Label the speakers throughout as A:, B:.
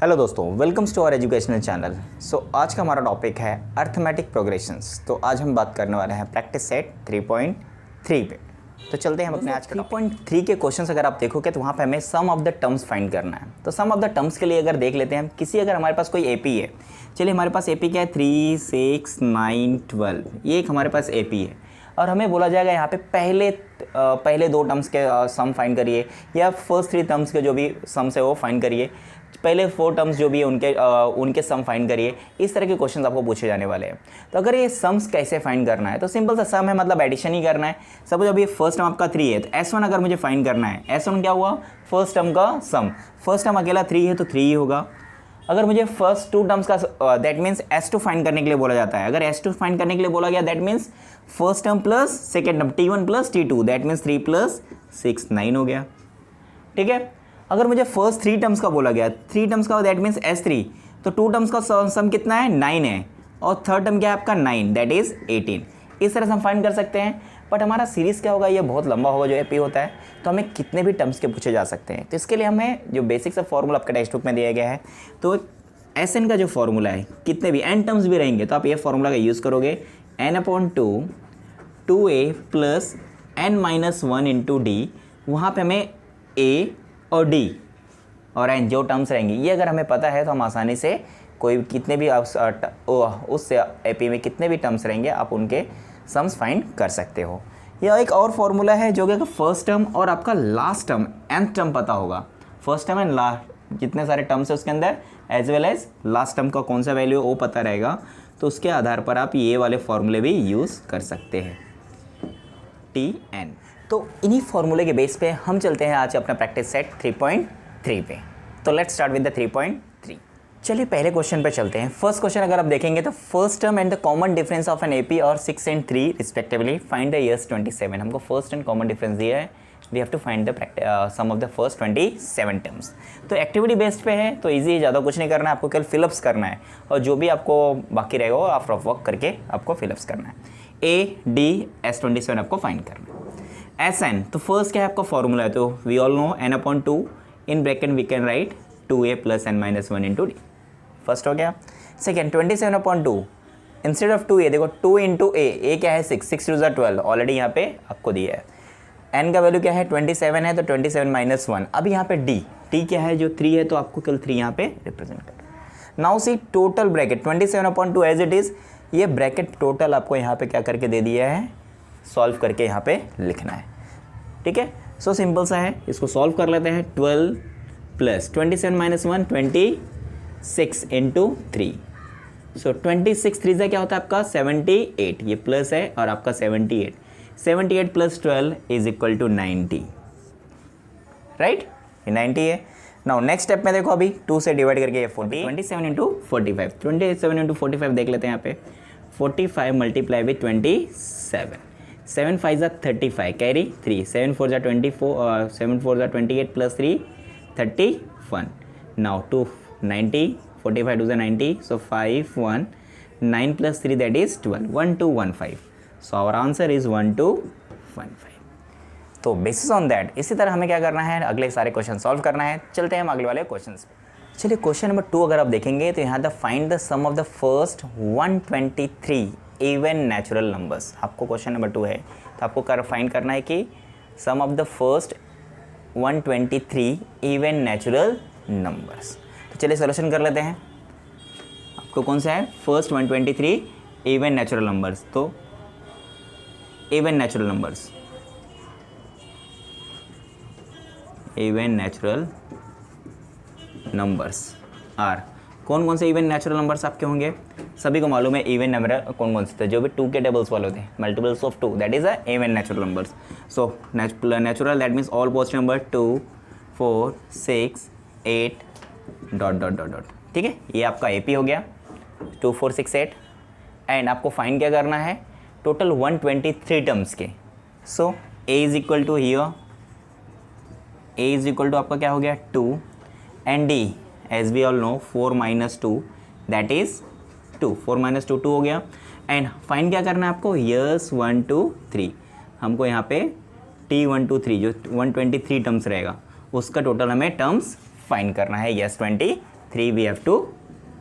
A: Hello दोस्तों, welcomes to our educational channel. आज का हमारा टॉपिक है अर्थमेटिक प्रोग्रेशंस। तो आज हम बात करने वाले हैं प्रैक्टिस सेट 3.3 पे। तो चलते हैं हम अपने आज के 3.3 के क्वेश्चंस अगर आप देखोगे तो वहाँ पे हमें सम ऑफ द टर्म्स फाइंड करना है। तो सम ऑफ द टर्म्स के लिए अगर देख लेते हैं हम अगर हमारे पास कोई एपी है, चलिए हमारे पास एपी क्या है 3, 6, 9, 12, ये एक हमारे पास एपी है और हमें बोला जाएगा यहाँ पे पहले दो टर्म्स के सम फाइंड करिए या फर्स्ट 3 टर्म्स के जो भी सम्स है वो फाइंड करिए, पहले 4 टर्म्स जो भी है उनके सम फाइंड करिए। इस तरह के क्वेश्चंस आपको पूछे जाने वाले हैं। तो अगर ये सम्स कैसे फाइंड करना है तो सिंपल सा सम है, मतलब एडिशन ही करना है। सपोज अभी फर्स्ट टर्म आपका 3 है तो S1 अगर मुझे फाइंड करना है, S1 क्या हुआ फर्स्ट टर्म का सम, फर्स्ट टर्म अकेला 3 है तो 3 ही होगा। अगर मुझे फर्स्ट 2 टर्म्स का दैट मीन्स S2 फाइंड करने के लिए बोला जाता है, अगर S2 फाइंड करने के लिए बोला गया that means first term plus second term T1 plus T2 that means 3 plus 6 9 हो गया। ठीक है, अगर मुझे फर्स्ट 3 टर्म्स का बोला गया, 3 टर्म्स का दैट मीन्स S3, तो 2 टर्म्स का सम कितना है 9 है और थर्ड टर्म क्या है आपका 9 दैट इज 18। इस तरह से हम फाइंड कर सकते हैं। बट हमारा सीरीज़ क्या होगा, ये बहुत लंबा होगा जो एपी होता है, तो हमें कितने भी टर्म्स के पूछे जा सकते हैं। तो इसके लिए हमें जो बेसिक सा फॉर्मूला आपके टेक्स्ट बुक में दिया गया है, तो SN का जो फॉर्मूला है, कितने भी n टर्म्स भी रहेंगे तो आप ये फॉर्मूला का यूज़ करोगे, n/2 2a plus n-1 into D. वहाँ पे हमें a और d और n जो टर्म्स रहेंगी ये अगर हमें पता है तो हम आसानी से कोई कितने भी उस एपी में कितने भी टर्म्स रहेंगे आप उनके सम्स फाइंड कर सकते हो। यह एक और फॉर्मूला है जो कि फर्स्ट टर्म और आपका लास्ट टर्म nth टर्म पता होगा, फर्स्ट टर्म एंड लास्ट जितने सारे टर्म्स है उसके अंदर as well as last term का कौन सा वैल्यू है वो पता रहेगा, तो उसके आधार पर आप ये वाले फॉर्मूले भी यूज़ कर सकते हैं Tn। तो इन्हीं फॉर्मूले के बेस पे हम चलते हैं आज अपना प्रैक्टिस सेट 3.3 पे। तो लेट्स स्टार्ट विद द 3.3। चलिए पहले क्वेश्चन पे चलते हैं। फर्स्ट क्वेश्चन अगर आप देखेंगे तो first term and the common difference of an AP और 6 and 3 respectively find the years 27। हमको फर्स्ट एंड कॉमन डिफरेंस दिया है, we have to find the sum of the first 27 terms. तो एक्टिविटी बेस्ड पे है तो ईजी है, ज़्यादा कुछ नहीं करना है, आपको केवल फिलअप्स करना है और जो भी आपको बाकी रहेगा वो आफ्टर वर्क करके आपको फिलअप्स करना है। S27 आपको फाइंड करना है। Sn तो फर्स्ट क्या है आपका फॉर्मूला है, तो we all know n/2 in bracket we can write 2a plus n-1 into D. First हो गया। सेकेंड 27/2 इंस्टेड ऑफ 2a देखो 2 इंटू a क्या है 6, 6 2 12 ऑलरेडी यहाँ पे आपको दिया है। n का वैल्यू क्या है 27 है तो 27 - 1। अब यहाँ पे d क्या है जो 3 है तो आपको केवल 3 यहाँ पे रिप्रेजेंट करना। Now see total bracket 27/2 as it is, ये ब्रैकेट टोटल आपको यहाँ पे क्या करके दे दिया है, सॉल्व करके यहाँ पे लिखना है। ठीक है, सो सिंपल सा है, इसको सॉल्व कर लेते हैं। 12 प्लस 27 - 1 26 इंटू 3, सो 26 3 से क्या होता है आपका 78, ये प्लस है और आपका 78 plus 12 is equal to 90, right, ये 90 है। नाउ नेक्स्ट स्टेप में देखो, अभी 2 से डिवाइड करके ये 40, 27 इंटू 45, 27 इंटू 45 देख लेते हैं यहाँ पे। 45 मल्टीप्लाई विथ 27, 7 5 जा 35 कैरी 3, 7 4 जा 24, 7 4 जा 28 प्लस 3 31। नाउ 2 90, 45 2 जा 90, so 5 1 9 plus 3 that is 12, 1215। So our answer is 1215। तो बेसिस ऑन दैट इसी तरह हमें क्या करना है, अगले सारे क्वेश्चन सॉल्व करना है। चलते हैं हम अगले वाले क्वेश्चन पे। चलिए क्वेश्चन नंबर 2 अगर आप देखेंगे तो यहाँ the find the sum of the first 123 even natural numbers. आपको क्वेश्चन नंबर 2 है तो आपको फाइंड करना है कि sum of the first 123 even natural numbers. तो चलिए सोल्यूशन कर लेते हैं। आपको कौन सा है, फर्स्ट 123 इवन नेचुरल नंबर्स। तो even natural numbers, even natural numbers are, कौन कौन से इवन नेचुरल नंबर्स आपके होंगे, सभी को मालूम है इवन नंबर कौन कौन से थे, जो भी 2 के टेबल्स वाले होते हैं, multiples of 2 that is a even natural numbers. So natural that means all positive number 2 4 6 8 ... ठीक है, ये आपका एपी हो गया 2 4 6 8। एंड आपको फाइंड क्या करना है, टोटल 123 टर्म्स के। So A is equal to here, A is equal to आपका क्या हो गया 2 and D as we all know 4 - 2 that is 2, 4 - 2 2 हो गया। एंड फाइंड क्या करना है आपको, यस 1 2 3, हमको यहाँ पे T1 2 3 जो 123 टर्म्स रहेगा उसका टोटल हमें टर्म्स फाइंड करना है, yes 23। 3 we have to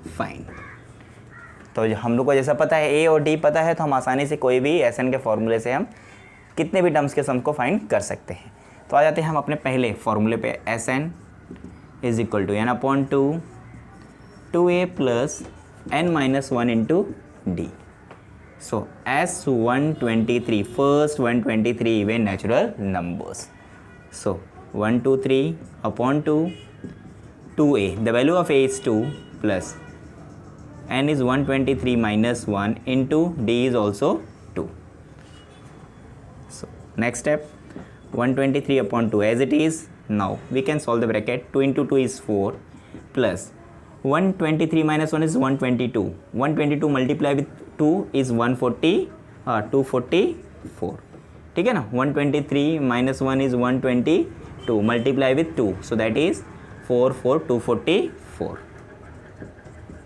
A: find. तो हम लोग को जैसा पता है ए और डी पता है, तो हम आसानी से कोई भी SN के फॉर्मूले से हम कितने भी टर्म्स के सम को फाइंड कर सकते हैं। तो आ जाते हैं हम अपने पहले फॉर्मूले पे, SN is equal to n/2 2a plus n-1 into D. So S123 first 123 even natural numbers. So 123/2 2a, the value of a is 2 plus n is 123 minus 1 into d is also 2. So next step, 123/2 as it is. Now we can solve the bracket. 2 into 2 is 4 plus 123 minus 1 is 122. 122 multiply with 2 is 244. ठीक है ना, 123 minus 1 is 122 multiply with 2, so that is 244.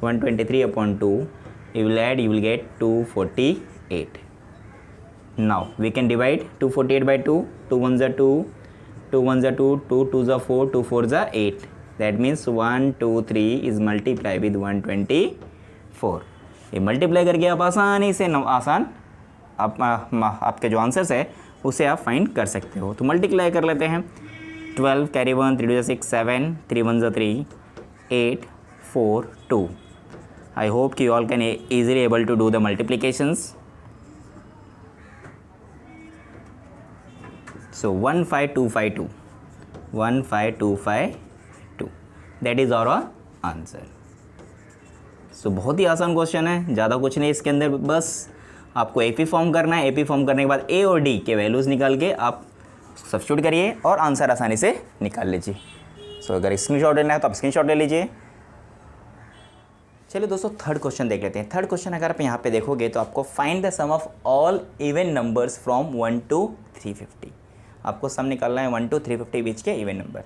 A: 123/2 you will add, you will get 248. Now we can divide 248 by 2. 2 1s are 2, 2 1s are 2, 2 2s are 4, 2 4s are 8. That means 123 is multiply with 124. ये multiply करके आप आसानी से आपके जो answers है उसे आप फाइंड कर सकते हो। तो मल्टीप्लाई कर लेते हैं। 12 carry 1, 3 2 6 7, 3 1s are 3, 8 4 2. I hope you all can easily able to do the multiplications. So 15252, 15252, that is our answer. So बहुत ही आसान क्वेश्चन है, ज़्यादा कुछ नहीं इसके अंदर, बस आपको AP फॉर्म करना है। AP फॉर्म करने के बाद A और D के वैल्यूज़ निकाल के आप सब्स्टिट्यूट करिए और आंसर आसानी से निकाल लीजिए। सो अगर स्क्रीनशॉट लेना है तो आप स्क्रीनशॉट ले लीजिए। चलिए दोस्तों, थर्ड क्वेश्चन देख लेते हैं। थर्ड क्वेश्चन अगर आप यहाँ पे देखोगे तो आपको find the sum of all even numbers from 1 to 350। आपको सम निकालना है 1 to 350 बीच के इवन नंबर।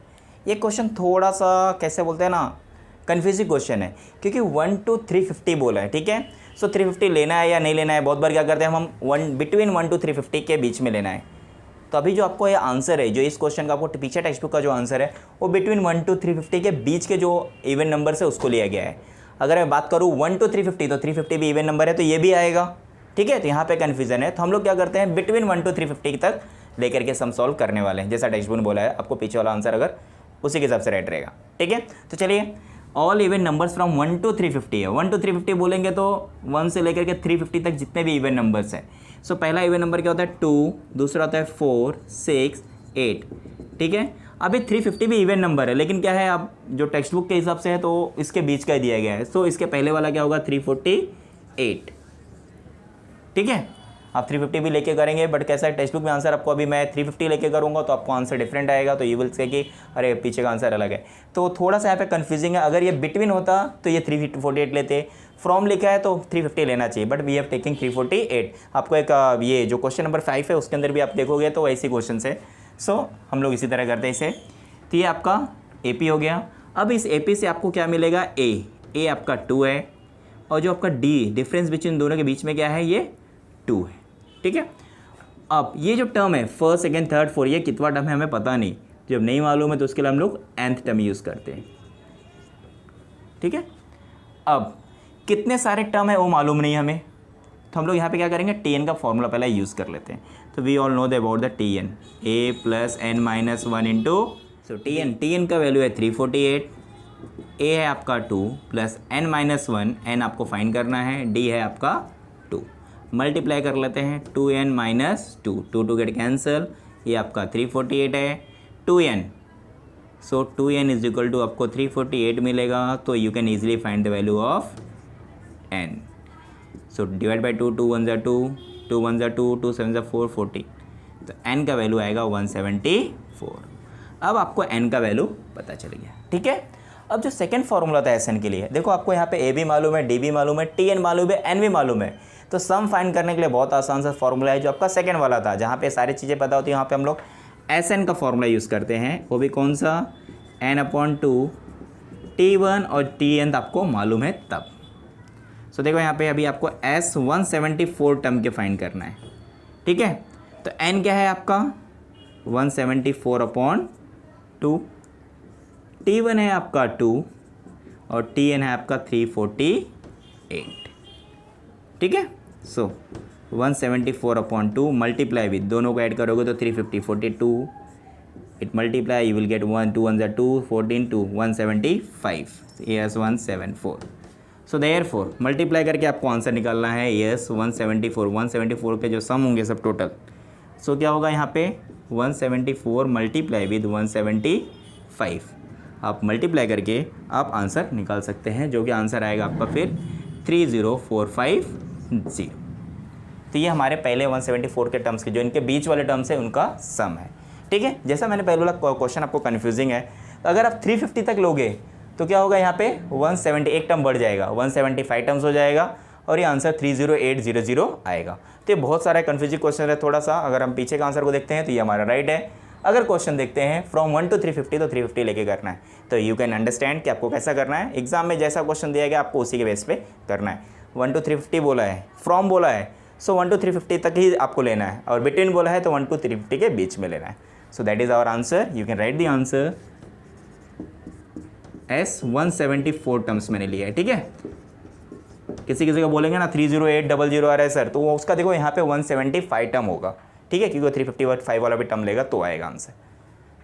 A: ये क्वेश्चन थोड़ा सा कैसे बोलते हैं ना, कन्फ्यूजिंग क्वेश्चन है, क्योंकि 1 to 350 बोला है। ठीक है, सो 350 लेना है या नहीं लेना है, बहुत बार क्या करते हैं हम बिटवीन 1 to 350 के बीच में लेना है। तो अभी जो आपको ये आंसर है, जो इस क्वेश्चन का आपको पीछे टेक्स्ट बुक का जो आंसर है वो बिटवीन 1 to 350 के बीच के जो इवन नंबर से उसको लिया गया है। अगर मैं बात करूँ 1 to 350 तो 350 भी इवन नंबर है तो ये भी आएगा। ठीक है, तो यहाँ पे कन्फ्यूजन है, तो हम लोग क्या करते हैं बिटवीन 1 to 350 तक लेकर के सम सॉल्व करने वाले हैं, जैसा टेक्स्ट बुक ने बोला है। आपको पीछे वाला आंसर अगर उसी के हिसाब से राइट रहेगा। ठीक है, तो चलिए all even numbers from 1 to 350 है। 1 to 350 बोलेंगे तो 1 से लेकर के 350 तक जितने भी इवन नंबर्स हैं। सो पहला इवन नंबर क्या होता है 2, दूसरा होता है 4 6 8। ठीक है, अभी 350 भी इवन नंबर है, लेकिन क्या है अब जो टेक्स्ट बुक के हिसाब से है तो इसके बीच का ही दिया गया है। सो इसके पहले वाला क्या होगा 348। ठीक है, आप 350 भी लेके करेंगे, बट कैसा है टेक्स्ट बुक में आंसर आपको, अभी मैं 350 लेके करूँगा तो आपको आंसर डिफरेंट आएगा, तो ये विल से कि अरे पीछे का आंसर अलग है। तो थोड़ा सा यहाँ पे कन्फ्यूजिंग है। अगर ये बिटवीन होता तो ये 348 लेते, फ्रॉम लिखा है तो 350 लेना चाहिए, बट वी हैव टेकिंग 348। आपको एक ये जो क्वेश्चन नंबर 5 है उसके अंदर भी आप देखोगे तो ऐसी क्वेश्चन है। सो हम लोग इसी तरह करते हैं इसे। तो ये आपका AP हो गया। अब इस AP से आपको क्या मिलेगा, A आपका 2 है, और जो आपका D डिफरेंस बिटवीन दोनों के बीच में क्या है, ये 2 है। ठीक है, अब ये जो टर्म है फर्स्ट सेकंड थर्ड फोर, ये कितना टर्म है हमें पता नहीं। जब नहीं मालूम है तो उसके लिए हम लोग nth टर्म यूज़ करते हैं। ठीक है, अब कितने सारे टर्म है वो मालूम नहीं हमें, तो हम लोग यहाँ पे क्या करेंगे, Tn का फॉर्मूला पहले यूज़ कर लेते हैं। तो we all know the about the Tn, A plus n-1 into, so Tn का वैल्यू है 348, A है आपका 2 प्लस n-1, n आपको फाइंड करना है, D है आपका 2, मल्टीप्लाई कर लेते हैं 2n - 2, 2 गेट कैंसिल, ये आपका 348 है 2n। So 2n is equal to आपको 348 मिलेगा, तो you can easily find the value of n। So divide by 2, 2 1s are 2, 2 1s are 2, 2 7s are 4, 40, तो n का वैल्यू आएगा 174। अब आपको n का वैल्यू पता चल गया। ठीक है, अब जो सेकंड फॉर्मूला था SN के लिए, देखो आपको यहाँ पे A भी मालूम है, D भी मालूम है, Tn मालूम है, n भी मालूम है, तो सम फाइंड करने के लिए बहुत आसान सा फॉर्मूला है जो आपका सेकंड वाला था, जहाँ पे सारी चीज़ें पता होती है। यहाँ पे हम लोग SN का फॉर्मूला यूज़ करते हैं, वो भी कौन सा, n/2 T1 और Tn आपको मालूम है तब। सो देखो यहाँ पे अभी आपको S174 टर्म के फाइंड करना है। ठीक है, तो n क्या है आपका 174/2, T1 है आपका 2 और Tn है आपका 348, ठीक है। सो 174/2 मल्टीप्लाई विद, दोनों को ऐड करोगे तो 350, 42, it multiply, you will gate 1 2 1 2 14 2 175, yes 174। So therefore multiply करके आपको आंसर निकालना है, यस 174 के जो सम होंगे सब टोटल। सो क्या होगा यहाँ पे 174 मल्टीप्लाई विद 175, आप मल्टीप्लाई करके आप आंसर निकाल सकते हैं, जो कि आंसर आएगा आपका फिर 30450। तो ये हमारे पहले 174 के टर्म्स के जो इनके बीच वाले टर्म्स है उनका सम है, ठीक है। जैसा मैंने पहले बोला क्वेश्चन आपको कन्फ्यूजिंग है, तो अगर आप 350 तक लोगे तो क्या होगा यहाँ पे 171 टर्म बढ़ जाएगा, 175 टर्म्स हो जाएगा और ये आंसर 30800 आएगा। तो ये बहुत सारा कन्फ्यूजिंग क्वेश्चन है थोड़ा सा। अगर हम पीछे का आंसर को देखते हैं तो ये हमारा राइट है। अगर क्वेश्चन देखते हैं फ्रॉम 1 to 350 तो 350 लेके करना है। तो यू कैन अंडरस्टैंड कि आपको कैसा करना है। एग्जाम में जैसा क्वेश्चन दिया गया आपको उसी के बेस पे करना है। 1 to 350 बोला है, फ्रॉम बोला है, सो 1 to 350 तक ही आपको लेना है, और बिटवीन बोला है तो 1 to 350 के बीच में लेना है। So that is our answer. You can write the answer as 174 terms मैंने लिया है, ठीक है। किसी किसी को बोलेंगे ना 30800 आ रहा है सर, तो वो उसका देखो यहाँ पे 175 टर्म होगा, ठीक है, क्योंकि 355 वाला भी टर्म लेगा तो आएगा आंसर।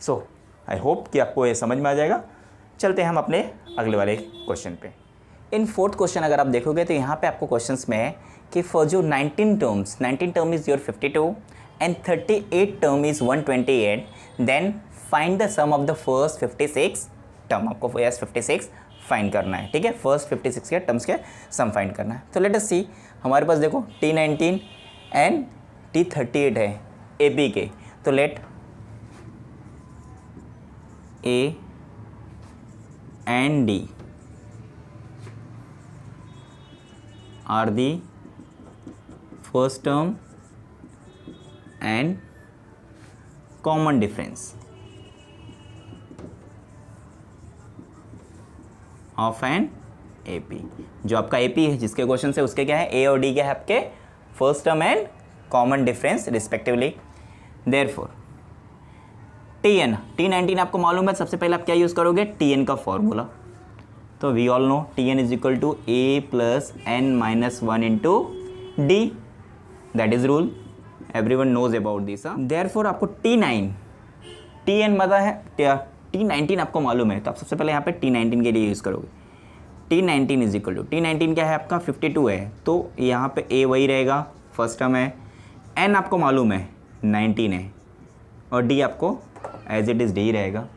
A: सो आई होप कि आपको ये समझ में आ जाएगा। चलते हैं हम अपने अगले वाले क्वेश्चन पे। इन फोर्थ क्वेश्चन अगर आप देखोगे तो यहाँ पे आपको क्वेश्चंस में है कि फॉर जो 19 term is your 52 and 38 term is 128, then find the sum of the first 56 term. आपको यस 56 फाइंड करना है, ठीक है। फर्स्ट 56 के टर्म्स के सम फाइंड करना है। तो लेट अस सी, हमारे पास देखो T19 एंड T38 है AP के। तो late A and D are the first term and common difference of an AP। जो आपका AP है जिसके क्वेश्चन से उसके क्या है, A और D क्या है आपके first term and common difference respectively. Therefore T19 आपको मालूम है, सबसे पहले आप क्या यूज़ करोगे, Tn का फॉर्मूला। तो we all know Tn is equal to A plus n-1 into D, that is rule, everyone knows about this. Therefore आपको Tn पता है, T19 आपको मालूम है, तो आप सबसे पहले यहाँ पे T19 के लिए यूज़ करोगे। T19 is equal to, T19 क्या है आपका 52 है, तो यहाँ पे A वही रहेगा, फर्स्ट टर्म है, N आपको मालूम है 19 है, और D आपको एज इट इज़ D रहेगा।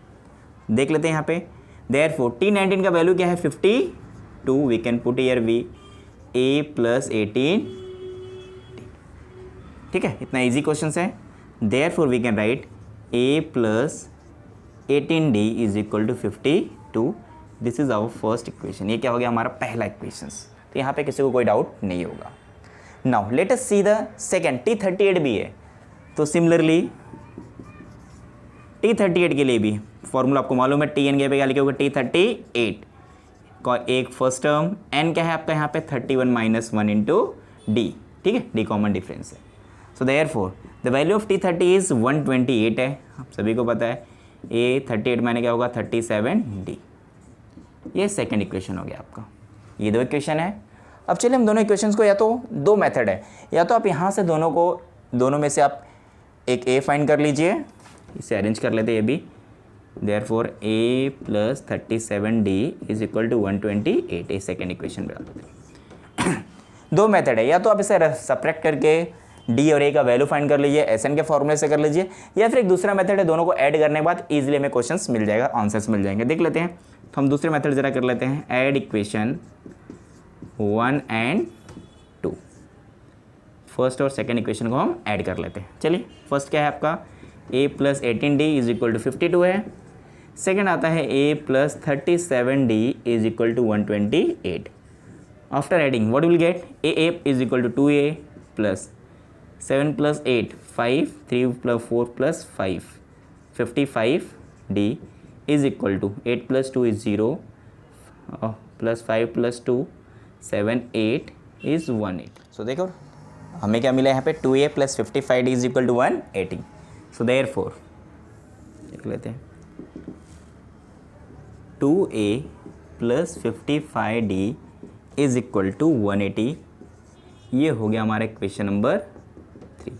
A: देख लेते हैं यहाँ पे। देयरफॉर T19 का वैल्यू क्या है 52, we can put here V A plus 18, ठीक है। इतना इजी क्वेश्चन है। Therefore we can write A plus 18D is equal to 52। This is our first equation. ये क्या हो गया हमारा पहला इक्वेशन। तो यहाँ पे किसी को कोई डाउट नहीं होगा। Now let us see the second, T38 भी है, तो सिमिलरली T38 के लिए भी फॉर्मूला आपको मालूम है, Tn के पे क्या लिखोगे T38 का एक फर्स्ट टर्म, n क्या है आपका यहाँ पे 31 माइनस 1 इंटू D, ठीक है, D कॉमन डिफरेंस है। So therefore the value of T30 is 128 है, आप सभी को पता है। A 38 माने क्या होगा 37D। ये सेकेंड इक्वेशन हो गया आपका। ये दो इक्वेशन है। अब चलिए हम दोनों इक्वेशंस को, या तो दो मेथड है, या तो आप यहाँ से दोनों में से आप एक A फाइंड कर लीजिए, इसे अरेंज कर लेते हैं ये भी। Therefore A plus 37D is equal to 128, ये सेकेंड इक्वेशन बना देते हैं। दो मेथड है, या तो आप इसे सब्ट्रैक्ट करके D और A का वैल्यू फाइंड कर लीजिए, SN के फॉर्मूले से कर लीजिए, या फिर एक दूसरा मेथड है, दोनों को ऐड करने के बाद इजीली हमें क्वेश्चंस मिल जाएगा, आंसर्स मिल जाएंगे। देख लेते हैं। तो हम दूसरे मेथड जरा कर लेते हैं, ऐड इक्वेशन 1 एंड 2। फर्स्ट और सेकेंड इक्वेशन को हम ऐड कर लेते हैं। चलिए, फर्स्ट क्या है आपका A plus 18D is equal to 52 है। सेकेंड आता है A plus 37D is equal to 128। After adding what will get, A is equal to 2A plus 7 plus 8 5, 3 plus 4 plus 5 55D is equal to 8 plus 2 is 0 plus 5 plus 2 7 8 is 18। So देखो हमें क्या मिला यहाँ पे 2A plus 55D is equal to 180। So therefore देख लेते हैं 2A plus 55D is equal to 180। ये हो गया हमारा क्वेश्चन नंबर 3।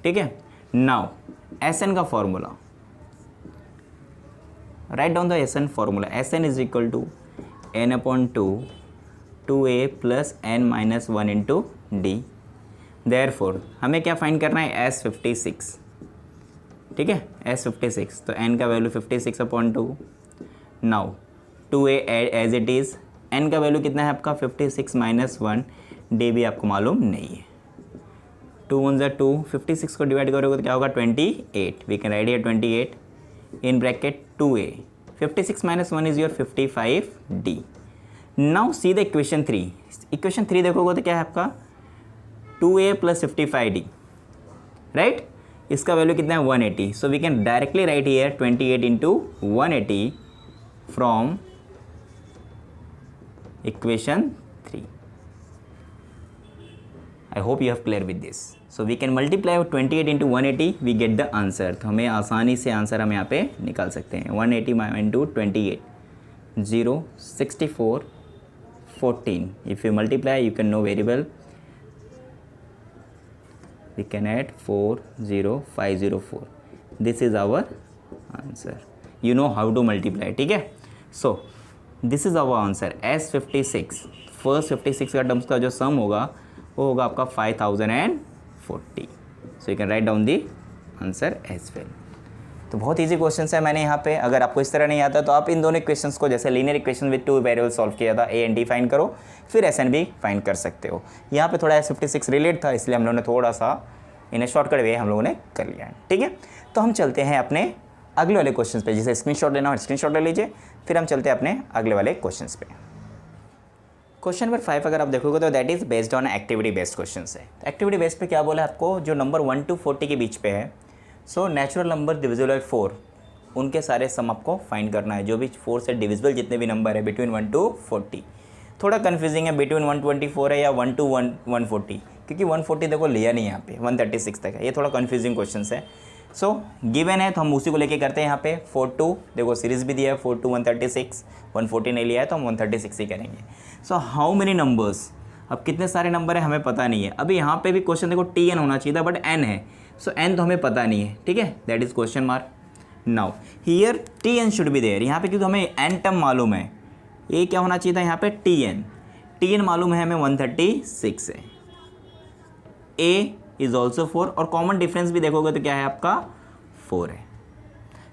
A: ठीक है, नाउ Sn का formula, right down the Sn formula. Sn is equal to n/2 2a plus n minus 1 into D. Therefore हमें क्या फाइंड करना है, S56। ठीक है, S56, तो n का value 56/2। Now 2a as it is, n का वैल्यू कितना है आपका 56 माइनस 1, डी भी आपको मालूम नहीं है। 2 1 2, 56 को डिवाइड करोगे तो क्या होगा 28। We can write here 28 in bracket 2a, 56 minus 1 is your 55D। Now see the equation 3। Equation 3 देखोगे तो क्या है आपका 2a प्लस 55D, राइट। इसका वैल्यू कितना है 180। So we can directly write here 28 into 180 from equation 3। I hope you have clear with this. So we can multiply 28 into 180, we get the answer। तो हमें आसानी से आंसर हम यहाँ पे निकाल सकते हैं। 180 into 28, 0, 64, 14। If you multiply, you can know very well. We can add 40504. This is our answer. You know how to multiply, ठीक है। So this is our answer, S56। First 56 का टर्म्स का जो सम होगा वो होगा आपका 5040। So you can write down the answer as well. तो बहुत इजी क्वेश्चन है। मैंने यहाँ पे, अगर आपको इस तरह नहीं आता तो आप इन दोनों इक्वेशंस को, जैसे linear equation with 2 variable solve किया था, a एंड d फाइंड करो, फिर Sn भी फाइंड कर सकते हो। यहाँ पे थोड़ा S56 रिलेट था, इसलिए हम लोगों ने थोड़ा सा इन शॉर्टकट वे हम लोगों ने कर लिया है। ठीक है, तो हम चलते हैं अपने अगले वाले क्वेश्चन पे। जिसे स्क्रीनशॉट लेना हो स्क्रीनशॉट ले लीजिए, फिर हम चलते हैं अपने अगले वाले क्वेश्चन पे। क्वेश्चन नंबर 5 अगर आप देखोगे तो that is based on activity based question है। एक्टिविटी बेस्ड पे क्या बोला है आपको, जो नंबर 1 to 40 के बीच पे है, so natural number divisible by 4, उनके सारे सम आपको फाइंड करना है। जो भी 4 से डिविजिबल जितने भी नंबर है बिटवीन 1 to 40। थोड़ा कन्फ्यूजिंग है बिटवीन 124 है या 1 to 140, क्योंकि 140 देखो लिया नहीं यहाँ पे, 136 तक है। ये थोड़ा कन्फ्यूजिंग क्वेश्चन है। सो गिवन है तो हम उसी को लेके करते हैं। यहाँ पे 4 to, देखो सीरीज भी दिया है 4 to 136, 140 नहीं लिया है तो हम 136 ही करेंगे। सो हाउ मेनी नंबर्स, अब कितने सारे नंबर है हमें पता नहीं है। अभी यहाँ पे भी क्वेश्चन देखो Tn होना चाहिए था, बट n है। सो n तो हमें पता नहीं है, ठीक है, that is question mark. Now here Tn should be there. यहाँ पे क्योंकि हमें n टर्म मालूम है, ये क्या होना चाहिए था यहाँ पे Tn मालूम है हमें 136 है, a इज ऑल्सो 4, और कॉमन डिफरेंस भी देखोगे तो क्या है आपका 4 है।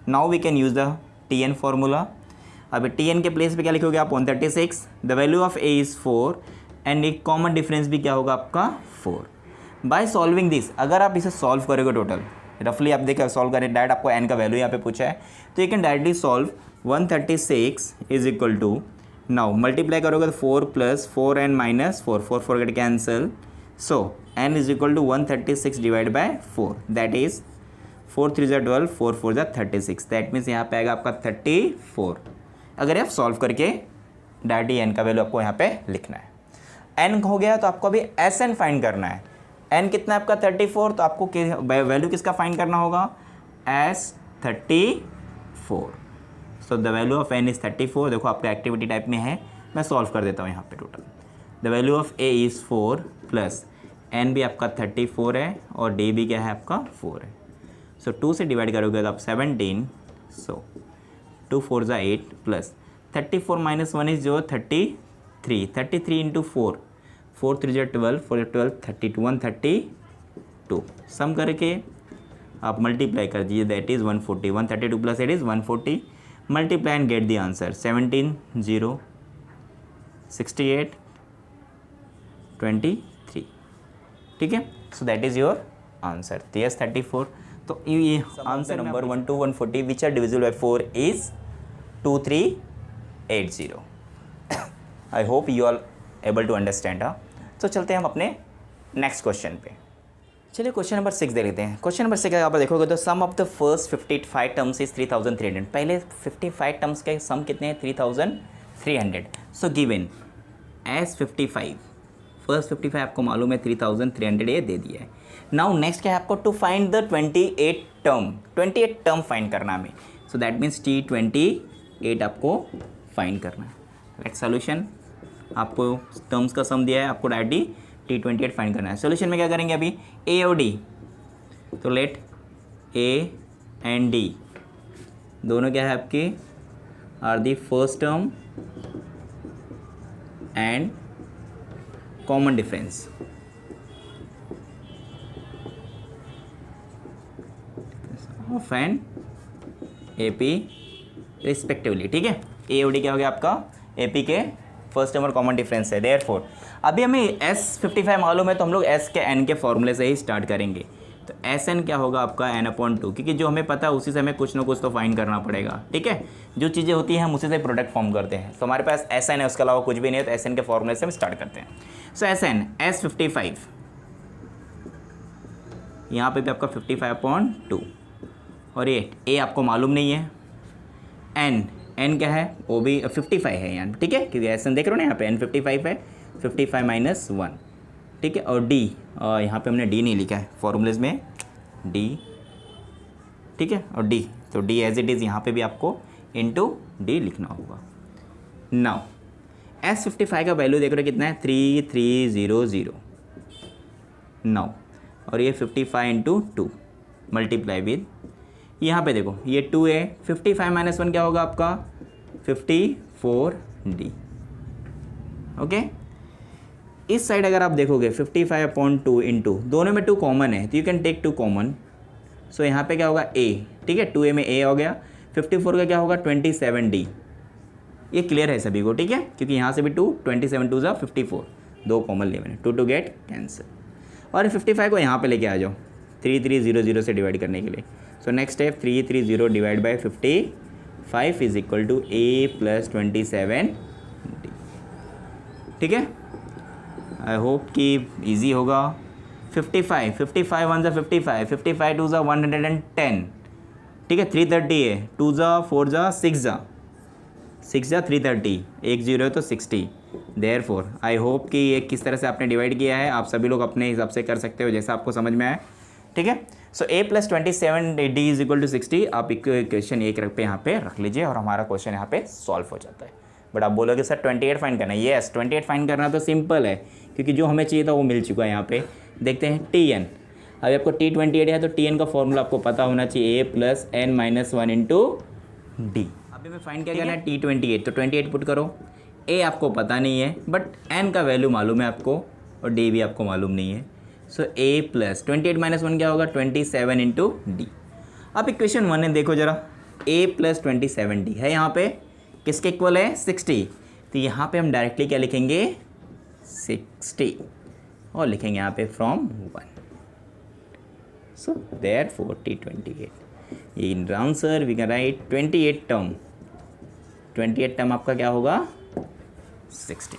A: Now we can use the Tn formula. अभी Tn के प्लेस पे क्या लिखोगे आप 136, the value of a is 4 and एक कॉमन डिफरेंस भी क्या होगा आपका 4। बाय सॉल्विंग दिस, अगर आप इसे सॉल्व करोगे टोटल रफली, आप देखिए सॉल्व करें डायरेक्ट, आपको n का वैल्यू यहाँ पे पूछा है तो you can directly solve 136 is equal to, now multiply करोगे तो 4 plus 4 and minus 4, 4 4 get cancel. So n is equal to 136 divide by 4, that is 4 3 ज़ा 12, 4 4 ज़ा 36, दैट मीन्स यहाँ पे आएगा आपका 34। अगर आप सॉल्व करके डायरेक्टली n का वैल्यू आपको यहाँ पे लिखना है। n हो गया तो आपको अभी Sn फाइंड करना है। n कितना है आपका 34, तो आपको वैल्यू किसका फाइंड करना होगा, S34। So the value of n is 34। देखो आपका एक्टिविटी टाइप में है, मैं सॉल्व कर देता हूँ यहाँ पे total. The value of a is 4 plus n भी आपका 34 है और d भी क्या है आपका 4 है। सो 2 से डिवाइड करोगे तो आप 17, सो 2 4 ज़ा 8 प्लस 34 माइनस 1 इज जो 33, 33 इंटू 4, 4 3 ज़ा 12, 4 12 32, 132। सम करके आप मल्टीप्लाई कर दीजिए, that is 140, 132 plus 8 is 140। Multiply and get the answer 17 0 68 23। ठीक है, so that is your answer, yes 34। तो ये answer number 1 to 140 which are divisible by 4 is 2380। I hope you are able to understand. तो चलते हैं हम अपने नेक्स्ट क्वेश्चन पे। चलिए क्वेश्चन नंबर 6 देख लेते हैं। क्वेश्चन नंबर 6 आप देखोगे तो sum of the first 55 terms is 3300। पहले 55 टर्म्स के सम कितने हैं, 3300। सो गिवन एस 55, फर्स्ट 55 आपको मालूम है 3300 ये दे दिया है। नाउ नेक्स्ट क्या है आपको, to find the 28 term find करना हमें। सो दैट मीन्स T28 आपको फाइंड करना है। लेट सॉल्यूशन, आपको टर्म्स का सम दिया है, आपको डायरेक्टली T28 फाइंड करना है। सॉल्यूशन में क्या करेंगे अभी, ए और डी, तो लेट ए एंड डी दोनों क्या है आपके, are the first term and common difference. Of and A P respectively, ठीक है। ए और डी क्या हो गया आपका, ए पी के फर्स्ट टर्म और कॉमन डिफरेंस है। देयरफॉर अभी हमें S55 मालूम है, तो हम लोग S के N के फॉर्मूले से ही स्टार्ट करेंगे। तो SN क्या होगा आपका N/2, क्योंकि जो हमें पता है उसी से हमें कुछ ना कुछ तो फाइंड करना पड़ेगा, ठीक है। जो चीज़ें होती हैं हम उसी से प्रोडक्ट फॉर्म करते हैं। तो हमारे पास SN है, उसके अलावा कुछ भी नहीं है, तो SN के फॉर्मूले से हम स्टार्ट करते हैं। सो SN S55, यहाँ पे भी आपका 55/2 और ये आपको मालूम नहीं है। N क्या है, वो भी 55 है यहाँ, ठीक है, क्योंकि SN देख रहे हो ना यहाँ पे N 55 है, 55 - 1, ठीक है। और D, यहाँ पे हमने D नहीं लिखा है फॉर्मूलेज में, D, ठीक है। और D, तो D एज इट इज़ यहाँ पे भी आपको इंटू D लिखना होगा। नाउ S55 का वैल्यू देख रहे हो कितना है, 3300। नाउ और ये 55 × 2 मल्टीप्लाई विद, यहाँ पे देखो ये 2 है, 55 - 1 क्या होगा आपका 54D, ओके। इस साइड अगर आप देखोगे 55/2 इंटू, दोनों में 2 कॉमन है, तो यू कैन टेक 2 कॉमन। सो यहाँ पे क्या होगा A, ठीक है, 2A में A हो गया। 54 का क्या होगा 27D, ये क्लियर है सभी को, ठीक है, क्योंकि यहाँ से भी 2, 27 2 54, 2 कॉमन लिए मैंने, 2 टू गेट कैंसिल। और 55 को यहाँ पे लेके आ जाओ 3300 से डिवाइड करने के लिए। So next step, 330 divide by 55 is equal to A + 27D, ठीक है। आई होप कि इजी होगा। 55 1 ज़ा 55, 55 2 ज़ा 110, ठीक है। 330 है, 2 ज़ा 4 ज़ा 6 ज़ा 330, 1 0 है तो 60। देयरफॉर आई होप कि ये किस तरह से आपने डिवाइड किया है, आप सभी लोग अपने हिसाब से कर सकते हो जैसा आपको समझ में आए, ठीक है। So A + 27D is equal to 60। आप इक्वेशन एक पे यहाँ पे रख लीजिए और हमारा क्वेश्चन यहाँ पे सॉल्व हो जाता है। बट आप बोलोगे सर 28 फाइंड करना है, येस 28 फाइंड करना तो सिंपल है, क्योंकि जो हमें चाहिए था वो मिल चुका है। यहाँ पे देखते हैं TN, अभी आपको T28 है तो TN का फॉर्मूला आपको पता होना चाहिए, A + N - 1 इंटू D। अभी मैं फाइंड क्या करना है T28, तो 28 पुट करो। A आपको पता नहीं है, बट N का वैल्यू मालूम है आपको, और D भी आपको मालूम नहीं है। सो A + 28 - 1 क्या होगा 27 इंटू D। अब इक्वेशन 1 है, देखो जरा, A + 27D है, यहाँ पे किसके इक्वल है 60, तो यहाँ पे हम डायरेक्टली क्या लिखेंगे 60 और लिखेंगे यहाँ पे from 1। So therefore T28 in answer we can write 28 term आपका क्या होगा 60।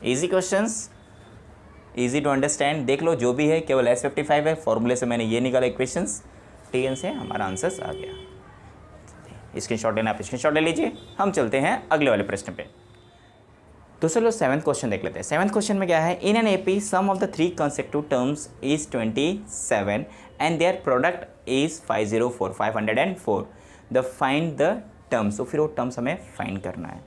A: Easy questions, easy to understand. देख लो जो भी है, केवल S55 है, फॉर्मूले से मैंने ये निकाला इक्वेशंस, TN से हमारा आंसर्स आ गया। स्क्रीनशॉट लेना आप स्क्रीनशॉट ले लीजिए। हम चलते हैं अगले वाले प्रश्न पे। तो चलो 7th क्वेश्चन देख लेते हैं। 7th क्वेश्चन में क्या है, in an AP sum of the 3 consecutive terms is 27 and their product is 504 the find the terms. तो फिर वो टर्म्स हमें फाइंड करना है।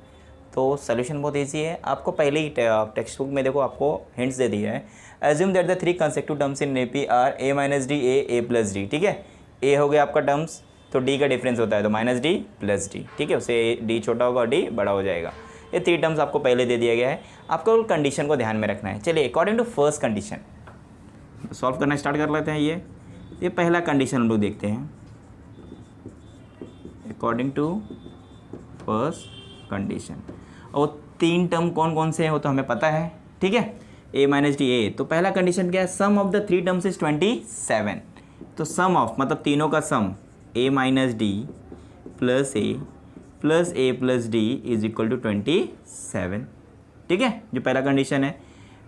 A: तो सोल्यूशन बहुत ईजी है, आपको पहले ही टेक्स्ट बुक में देखो आपको हिंट्स दे दिया है। Assume that the 3 consecutive terms in AP are A - D A + D, ठीक है। A हो गया आपका टर्म्स, तो D का डिफरेंस होता है तो -D + D, ठीक है, उससे D छोटा होगा और D बड़ा हो जाएगा। ये 3 टर्म्स आपको पहले दे दिया गया है, आपको कंडीशन को ध्यान में रखना है। चलिए according to first condition solve करना स्टार्ट कर लेते हैं। ये पहला कंडीशन हम लोग देखते हैं। अकॉर्डिंग टू फर्स्ट कंडीशन, और 3 टर्म कौन कौन से हैं वो तो हमें पता है, ठीक है, A - D A। तो पहला कंडीशन क्या है, sum of the 3 terms is 27। तो सम ऑफ मतलब तीनों का sum A - D + A + A + D is equal to 27, ठीक है, जो पहला कंडीशन है।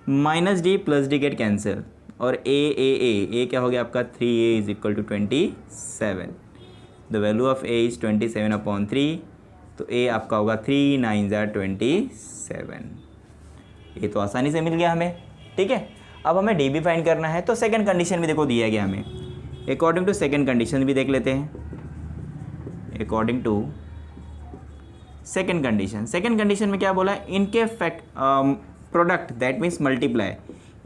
A: -D + D गेट कैंसिल, और A क्या हो गया आपका 3A is equal to 27। The value of A is 27/3, तो A आपका होगा 3 9 = 27। ये तो आसानी से मिल गया हमें, ठीक है। अब हमें D भी फाइंड करना है, तो सेकंड कंडीशन भी देखो दिया गया हमें। अकॉर्डिंग टू सेकंड कंडीशन भी देख लेते हैं। अकॉर्डिंग टू सेकेंड कंडीशन में क्या बोला है, इनके product that means multiply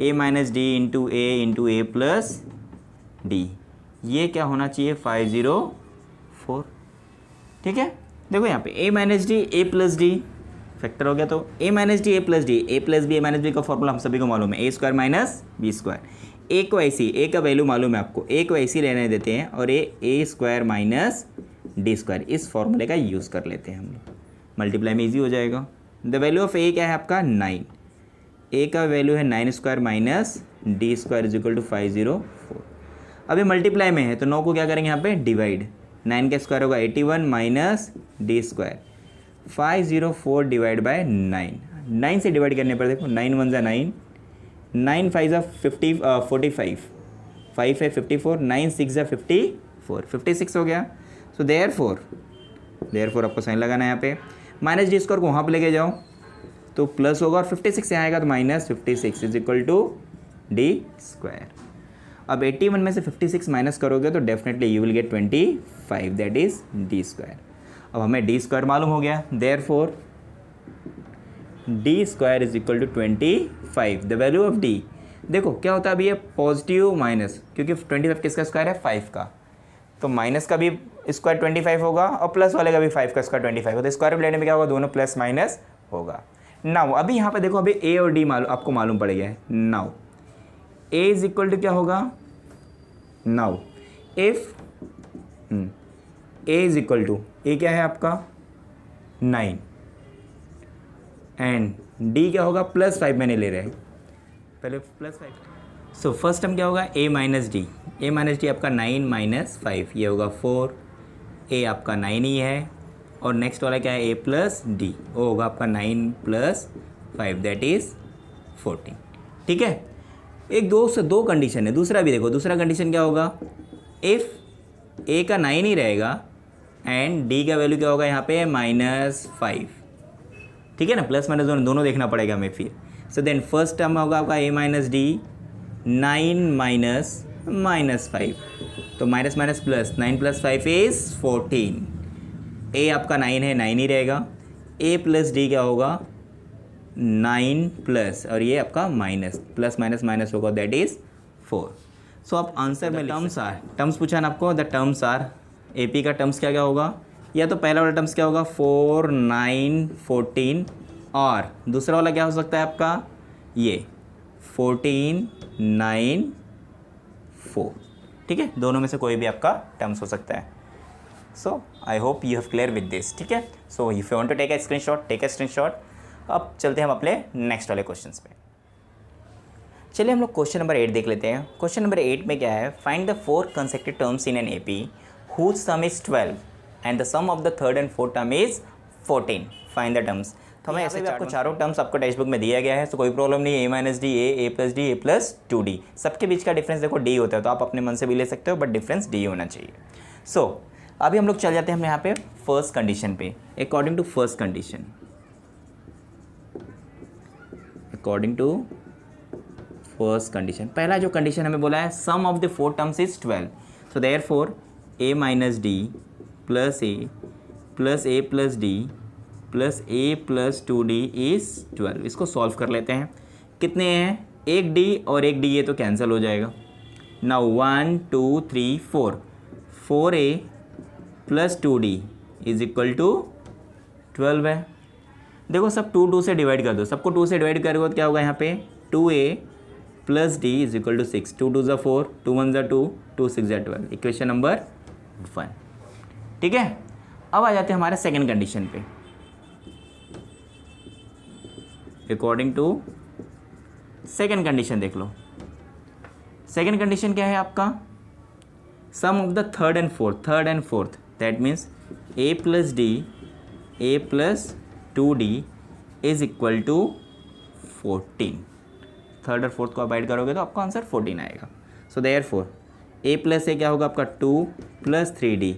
A: a minus D into A plus D, ये क्या होना चाहिए 504। ठीक है, देखो यहाँ पे a minus D A plus D factor हो गया, तो a minus D A plus D, A plus B A minus B का फॉर्मूला हम सभी को मालूम है, A square minus B square. A को ऐसी, ए का वैल्यू मालूम है आपको, ए को ऐसी लेने देते हैं और ए स्क्वायर माइनस डी स्क्वायर, इस फॉर्मूले का यूज़ कर लेते हैं हम लोग, मल्टीप्लाई में ईजी हो जाएगा। द वैल्यू ऑफ ए क्या है आपका 9, ए का वैल्यू है 9 square minus D square is equal to 504। अभी मल्टीप्लाई में है तो 9 को क्या करेंगे यहाँ पे डिवाइड, 9 का स्क्वायर होगा 81 minus D square 504 divide by 9 से डिवाइड करने पर देखो 9 1 9, 9 5 45, 5 है 54, 9 6 54, 56 हो गया। सो देयरफॉर आपको साइन लगाना है यहाँ पे, माइनस डी स्क्वायर को वहाँ पे लेके जाओ तो प्लस होगा और 56 से आएगा तो minus 56 is equal to D square. अब 81 में से 56 माइनस करोगे तो definitely you will get 25, that is D square. अब हमें डी स्क्वायर मालूम हो गया, therefore D square is equal to 25। The value of D, देखो क्या होता है अभी ये पॉजिटिव माइनस, क्योंकि 25 किसका स्क्वायर है 5 का, तो माइनस का भी स्क्वायर 25 होगा और प्लस वाले का भी 5 का स्क्वायर 25 होगा, तो स्क्वायर लेने में क्या होगा, दोनों प्लस माइनस होगा। नाउ अभी यहाँ पे देखो, अभी ए और डी आपको मालूम पड़ गया है। Now A is equal to क्या होगा, now if A is equal to, A क्या है आपका 9 एंड डी क्या होगा +5, मैंने ले रहे हैं पहले +5। सो फर्स्ट टर्म क्या होगा a माइनस डी, आपका 9 माइनस 5, ये होगा 4, a आपका 9 ही है और नेक्स्ट वाला क्या है a प्लस डी, वो होगा आपका 9 + 5 दैट इज़ 14। ठीक है, एक दो कंडीशन है, दूसरा भी देखो, दूसरा कंडीशन क्या होगा, इफ़ a का 9 ही रहेगा एंड d का वैल्यू क्या होगा यहाँ पे -5। ठीक है ना, प्लस माइनस दोनों देखना पड़ेगा हमें फिर। सो देन फर्स्ट टर्म होगा आपका a माइनस डी, 9 माइनस -5, तो minus minus plus, 9 + 5 is 14। a आपका 9 है, 9 ही रहेगा, a प्लस डी क्या होगा 9 प्लस और ये आपका माइनस, प्लस माइनस माइनस होगा दैट इज़ 4। सो आप आंसर में टर्म्स पूछा ना आपको, the terms are, A P का टर्म्स क्या क्या होगा, या तो पहला वाला टर्म्स क्या होगा 4 9 14 और दूसरा वाला क्या हो सकता है आपका ये 14 9 4। ठीक है, दोनों में से कोई भी आपका टर्म्स हो सकता है। So I hope you have clear with this. ठीक है, so if you want to take a screenshot, take a screenshot. अब चलते हैं हम अपने नेक्स्ट वाले क्वेश्चंस पे। चलिए हम लोग क्वेश्चन नंबर 8 देख लेते हैं। क्वेश्चन नंबर 8 में क्या है, find the 4 consecutive terms in an AP whose sum is 12 and the sum of the third and fourth term is 14. Find the terms. तो हमें ऐसे आपको चारों टर्म्स आपको टेक्स्ट बुक में दिया गया है, तो कोई प्रॉब्लम नहीं है। a minus D, A plus D, A plus 2d, सबके बीच का डिफरेंस देखो d होता है, तो आप अपने मन से भी ले सकते हो बट डिफरेंस d होना चाहिए। सो अभी हम लोग चल जाते हैं हम यहाँ पे फर्स्ट कंडीशन पे। अकॉर्डिंग टू फर्स्ट कंडीशन, पहला जो कंडीशन हमें बोला है sum of the 4 terms is 12, so therefore a minus d plus a plus d plus a plus 2d is 12। इसको सॉल्व कर लेते हैं। कितने हैं, एक d और एक d, ये तो कैंसिल हो जाएगा। Now 1 2 3 4, 4a plus 2d is equal to 12 है। देखो सब 2 से डिवाइड कर दो, सबको 2 से डिवाइड करोगे तो क्या होगा यहाँ पे 2a plus D is equal to 6, 2 2 ज़ा 4, 2 1 ज़ा 2, 2 6 ज़ा 12, इक्वेशन नंबर 1। ठीक है, अब आ जाते हैं हमारे सेकंड कंडीशन पे। अकॉर्डिंग टू सेकंड कंडीशन देख लो। सेकंड कंडीशन क्या है आपका, sum of the third and fourth, that means a plus D, A plus 2d is equal to 14। Third और फोर्थ को आप ऐड करोगे तो आपका आंसर 14 आएगा। So therefore a plus a क्या होगा आपका 2 plus 3d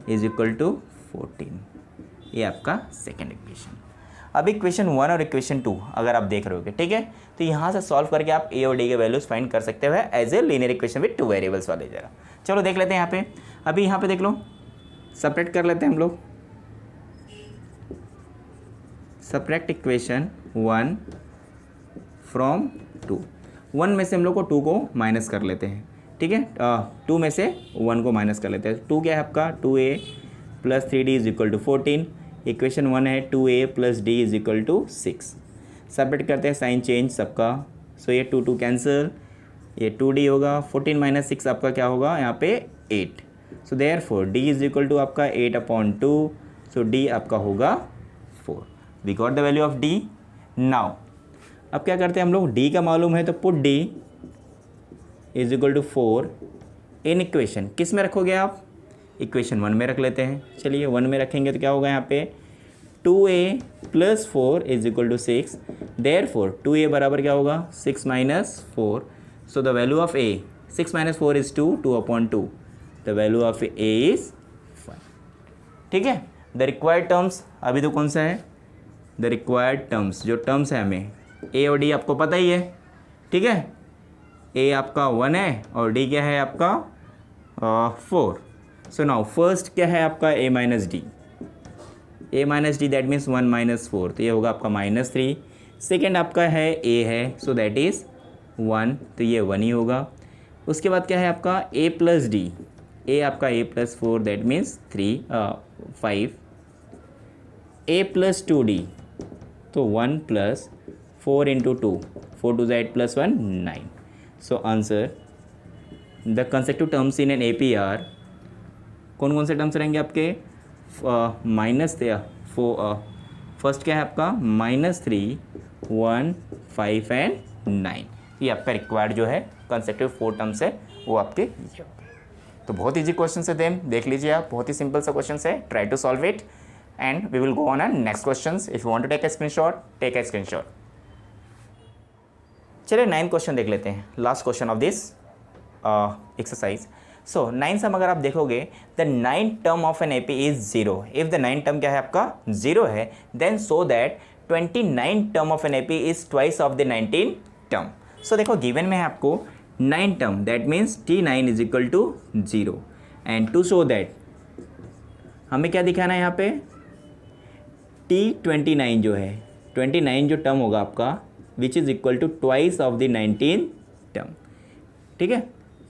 A: is equal to 14। ये आपका सेकेंड इक्वेशन। अब इक्वेशन 1 और इक्वेशन 2 अगर आप देख रहे हो, ठीक है, तो यहाँ से सॉल्व करके आप a और d के वैल्यूज फाइंड कर सकते हो as a linear equation with 2 variables वाले जगह। चलो देख लेते हैं यहाँ पे। अभी यहाँ पे देख लो, सेपरेट कर लेते हैं हम लोग। Subtract equation 1 from 2। 1 में से हम लोग को 2 को माइनस कर लेते हैं, ठीक है। 2 में से 1 को माइनस कर लेते हैं। 2 क्या है आपका, 2a plus 3d is equal to 14। Equation 1 है 2a plus d is equal to 6। Subtract करते हैं, साइन चेंज सबका, सो ये 2 2 कैंसिल, ये 2d होगा। 14 माइनस 6 आपका क्या होगा यहाँ पे 8। So therefore d is equal to आपका 8/2, सो d आपका होगा 4। We got the value of d। Now अब क्या करते हैं हम लोग, d का मालूम है तो put d is equal to 4 in equation, किस में रखोगे आप, इक्वेशन 1 में रख लेते हैं। चलिए 1 में रखेंगे तो क्या होगा यहाँ पे 2a plus 4 is equal to 6। Therefore 2a बराबर क्या होगा 6 minus 4। So the value of a, 6 minus 4 is 2, 2/2। The value of a is 5। ठीक है। द रिक्वायर्ड टर्म्स अभी तो कौन सा है, द रिक्वायर्ड टर्म्स, जो टर्म्स है हमें a और d आपको पता ही है, ठीक है। a आपका 1 है और d क्या है आपका 4। सो नाउ फर्स्ट क्या है आपका a minus D, a minus D that means 1 minus 4, तो ये होगा आपका -3। सेकेंड आपका है a है, सो दैट इज़ 1, तो ये 1 ही होगा। उसके बाद क्या है आपका a प्लस डी, a आपका a plus 4 that means 5। a plus 2d, तो 1 plus 4 into 2, 4 2 8 plus 1 9। So answer the consecutive terms in an APR, कौन कौन से टर्म्स रहेंगे आपके, फर्स्ट क्या है आपका -3, 1, 5 एंड 9। ये आपका रिक्वायर्ड जो है कंसेक्टिव 4 टर्म्स है वो आपके ये हो गए। तो बहुत ईजी क्वेश्चन है, देम देख लीजिए आप, बहुत ही सिंपल सा क्वेश्चन है। Try to solve it and we will go on a next question. If you want to take a screenshot, take a screenshot. चलिए 9th क्वेश्चन देख लेते हैं, last question of this exercise. So 9 sum अगर आप देखोगे, the 9th term of an AP is 0। If the 9th term क्या है आपका 0 है, then so that 29th term of an AP is twice of the 19th term. So देखो given में है आपको 9 term, that means T9 is equal to 0 and to show that हमें क्या दिखाना है यहाँ पे, T29 जो है, 29 जो टर्म होगा आपका which is equal to twice of the 19th term. ठीक है,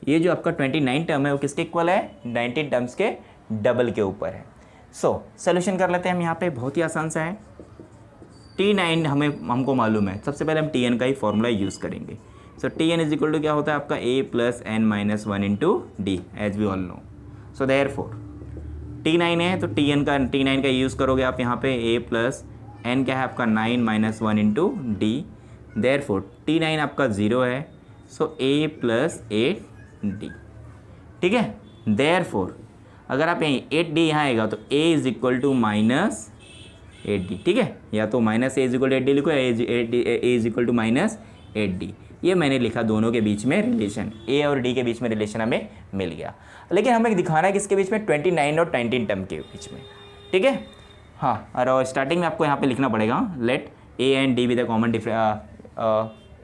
A: ये जो आपका 29 टर्म है वो किसके इक्वल है, 19 टर्म्स के डबल के ऊपर है। सो सोल्यूशन कर लेते हैं हम यहाँ पे, बहुत ही आसान सा है। T9 हमको मालूम है, सबसे पहले हम Tn का ही फॉर्मूला यूज़ करेंगे। So Tn is equal to क्या होता है आपका a plus n minus 1 into D, as we all know. So therefore T9 है तो T9 का यूज़ करोगे आप यहाँ पे, a प्लस n क्या है आपका 9 minus 1 into D. Therefore T9 आपका 0 है, सो a प्लस 8d। ठीक है, देयरफॉर अगर आप यहीं 8d यहाँ आएगा तो a is equal to minus 8d। ठीक है, या तो minus a is equal to 8d लिखो, a is equal to minus 8d। ये मैंने लिखा, दोनों के बीच में रिलेशन, a और d के बीच में रिलेशन हमें मिल गया। लेकिन हमें दिखाना है किसके बीच में, 29 और 19 टर्म के बीच में। ठीक है, हाँ, और स्टार्टिंग में आपको यहाँ पे लिखना पड़ेगा, let a and d be the common a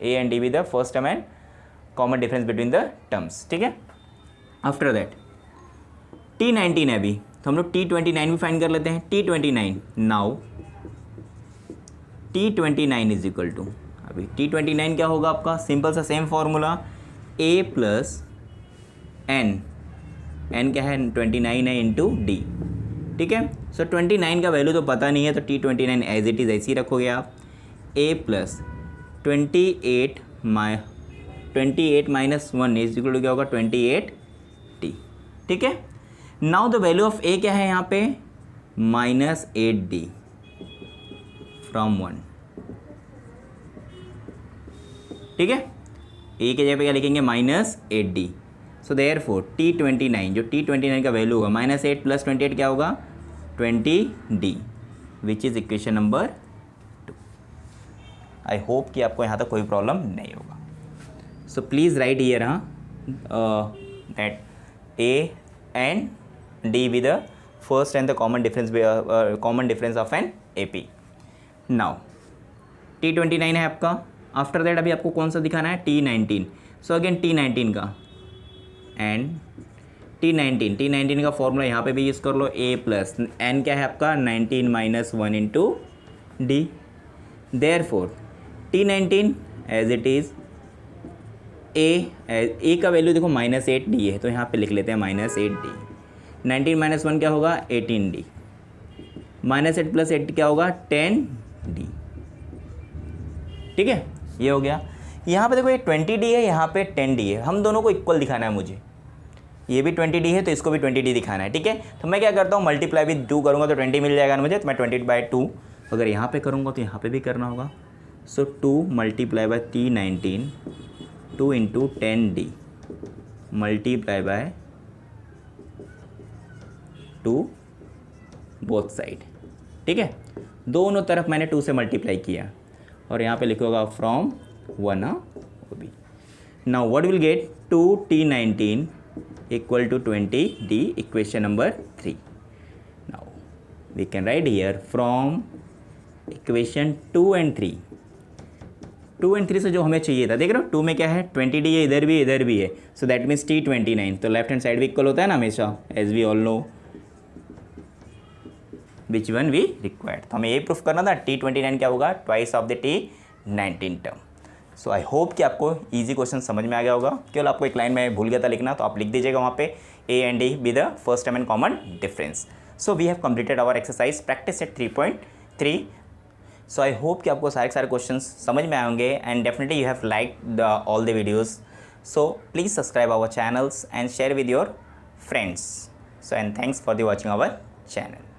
A: and d be the first term and common difference between the terms. ठीक है, आफ्टर दैट T19 है अभी, तो हम लोग T29 भी फाइंड कर लेते हैं। T29 now T29 is equal to, अभी T29 क्या होगा आपका, सिंपल सा same formula, a plus n क्या है 29 है इंटू डी। ठीक है, सो 29 का वैल्यू तो पता नहीं है तो T29 एज इट इज़ ऐसे ही रखोगे आप, a plus 28 minus 1 is equal to क्या होगा 28t। ठीक है, now the value of a क्या है यहाँ पे, -8d फ्रॉम 1। ठीक है, a के जगह पे क्या लिखेंगे, -8d। सो देयरफॉर T29, जो T29 का वैल्यू होगा -8 प्लस 28 क्या होगा 20d, which is equation number 2। I hope कि आपको यहाँ तक कोई प्रॉब्लम नहीं होगा। So please write here that a and d be the first and the common difference of an AP. Now T29 है आपका, आफ्टर दैट अभी आपको कौन सा दिखाना है, T19। सो अगेन T19 का एंड T19 का फॉर्मूला यहाँ पे भी यूज़ कर लो, a प्लस n क्या है आपका 19 minus 1 into D. Therefore T19 as it is a का वैल्यू देखो -8D है, तो यहाँ पे लिख लेते हैं -8D। 19 - 1 क्या होगा 18D, -8 + 8 क्या होगा 10D। ठीक है, ये हो गया। यहाँ पे देखो ये 20D है, यहाँ पे 10D है, हम दोनों को इक्वल दिखाना है मुझे। ये भी 20D है तो इसको भी 20D दिखाना है। ठीक है, तो मैं क्या करता हूँ मल्टीप्लाई विद 2 करूँगा तो 20 मिल जाएगा मुझे, तो मैं 20/2 अगर यहाँ पे करूँगा तो यहाँ पे भी करना होगा। सो 2 × T19 2 × 10D multiply by 2 both side. ठीक है, दोनों तरफ मैंने 2 से मल्टीप्लाई किया और यहाँ पे लिखोगा फ्रॉम 1 वो भी। Now what will get 2T19 = 20D, equation number 3। Now we can write here from equation 2 and 3। 2 and 3 से जो हमें चाहिए था, देख रहे हो 2 में क्या है 20D है, इधर भी है, सो दैट मीन्स T29, तो लेफ्ट हैंड साइड भी इक्वल होता है ना हमेशा, as we all know which one we required. तो हमें ये प्रूफ करना था T29 क्या होगा twice of the T19 term. So I hope कि आपको इजी क्वेश्चन समझ में आ गया होगा। केवल आपको एक लाइन में भूल गया था लिखना, तो आप लिख दीजिएगा वहाँ पे A and D be the first term and common difference. So we have completed our exercise practice set 3.3। So I hope कि आपको सारे क्वेश्चंस समझ में आएंगे and definitely you have like all the videos. So please subscribe our channels and share with your friends. So and thanks for the watching our channel.